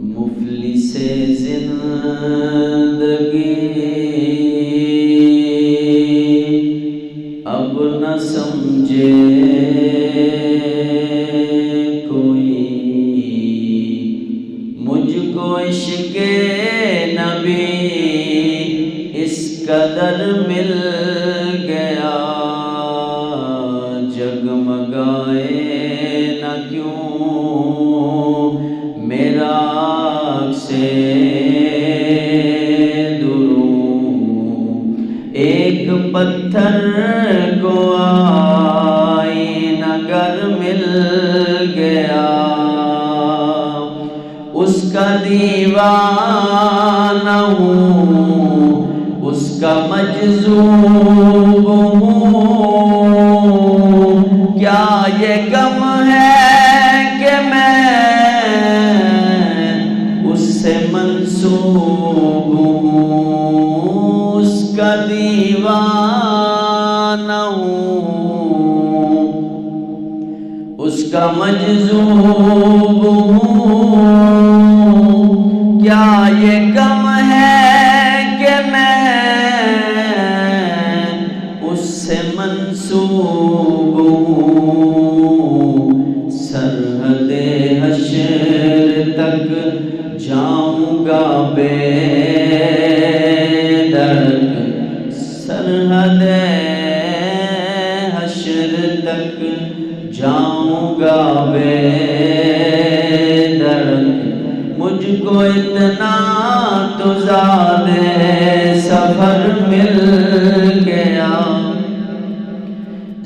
مفلس زندگی اب نہ سمجھے کوئی، مجھ کو عشق نبی اس قدر مل گیا، جگمگائے نہ کیوں میرا سے دوروں، ایک پتھر کو آئینہ گر مل گیا، اس کا دیوانہ ہوں، اس کا مجذوب ہوں، کیا یہ غم ہے کہ میں اس سے منسوب ہوں، اس کا دیوانہ ہوں، اس کا مجذوب ہوں، کیا یہ غم ہے کہ میں اس سے منسوب ہوں، سرحد حشر تک جاؤں گا بے درد، سرحد حشر تک جاؤں گا بے درد، مجھ کو اتنا تو زیادہ سفر مل گیا،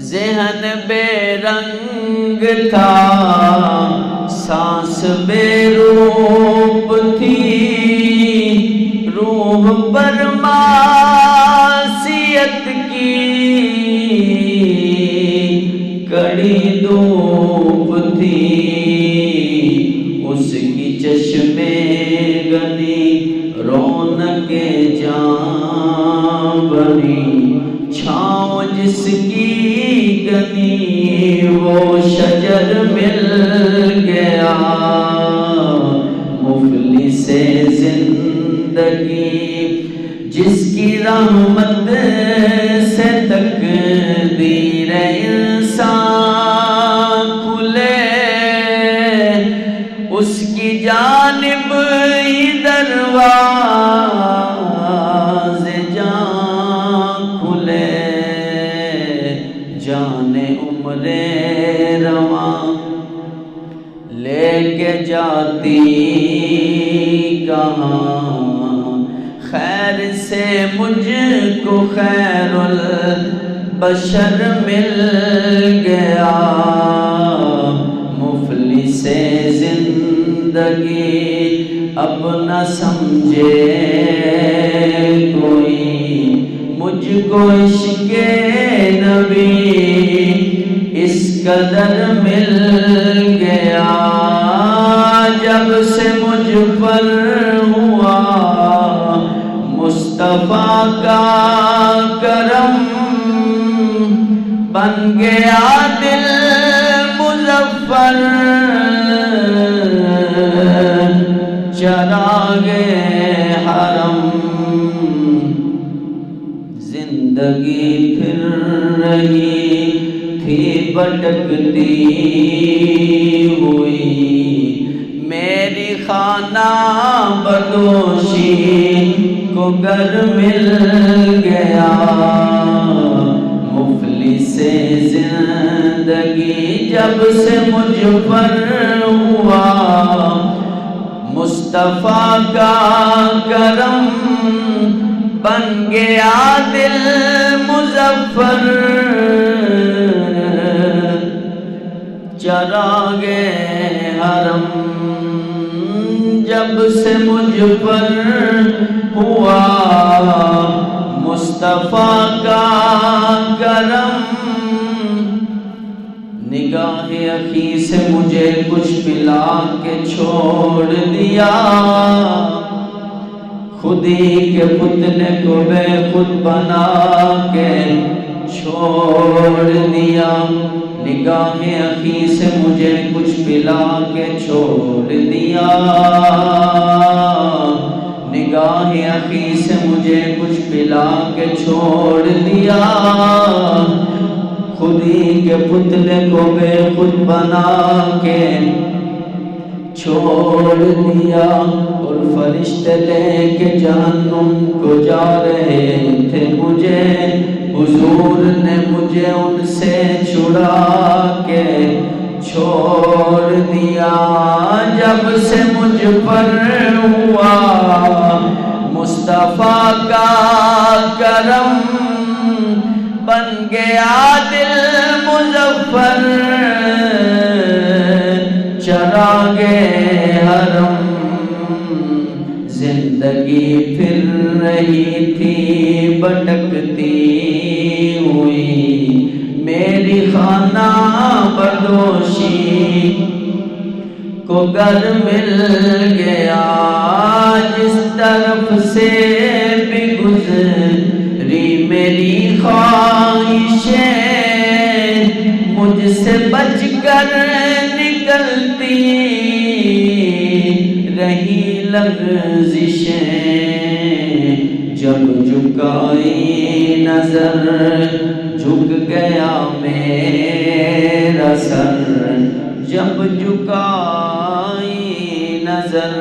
ذہن بے رنگ تھا، سانس بے روپ تھی، روح پر معصیت کی کڑی دھوپ تھی، اس کی چشمے گنی رونق جاں بنی، چھاؤں جس کی گنی وہ شجر مل گیا، مفلس زندگی جس کی رحمت سے تقدیر انسان کھلے، اس کی جانب ہی دروازے جان کھلے، جانے عمر رواں لے کے جاتی کہاں، خیر سے مجھ کو خیر البشر مل گیا، مفلس زندگی اب نہ سمجھے کوئی، مجھ کو عشق نبی اس قدر مل گیا، جب سے مجھ پر ہوا مصطفیٰ کا کرم، بن گیا دل مظفر، چراغ حرم، زندگی پھر رہی تھی بھٹکتی ہوئی، میری خانہ بدوشی کو گھر مل گیا، مفلس زندگی جب سے مجھ پر ہوا مصطفیٰ کا کرم، بن گیا دل مظفر، چراغ حرم، جب سے مجھ پر ہوا مصطفیٰ کا کرم، نگاہ اخی سے مجھے کچھ پلا کے چھوڑ دیا، خودی کے پتلے کو بے خود بنا کے چھوڑ دیا، نگاہ اخی سے مجھے کچھ پلا کے چھوڑ دیا، نگاہ اخی سے مجھے کچھ پلا کے چھوڑ دیا، خودی کے پتلے کو بے خود بنا کے چھوڑ دیا، اور فرشتے لے کے جہنم کو جا رہے تھے مجھے، حضور نے مجھے ان سے چھڑا کے چھوڑ دیا، جب سے مجھ پر ہوا مصطفیٰ کا کرم، بن گیا دل مظفر چراغے حرم، زندگی پھر رہی تھی بھٹکتی ہوئی، میری خانہ بدوشی کو گھر مل گیا، جس طرف سے بھی گزری میری خواہشیں، مجھ سے بچ کر نکلتی رہی لغزشیں، جب جھکائی نظر جھک گیا میرا سر، جب جھکائی نظر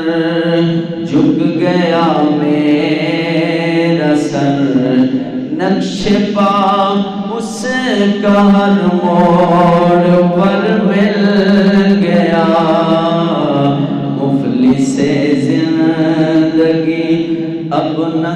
جھک گیا میرا سر، نقش پا اس کا ہر موڑ پر مل گیا، مفلس زندگی اب نہ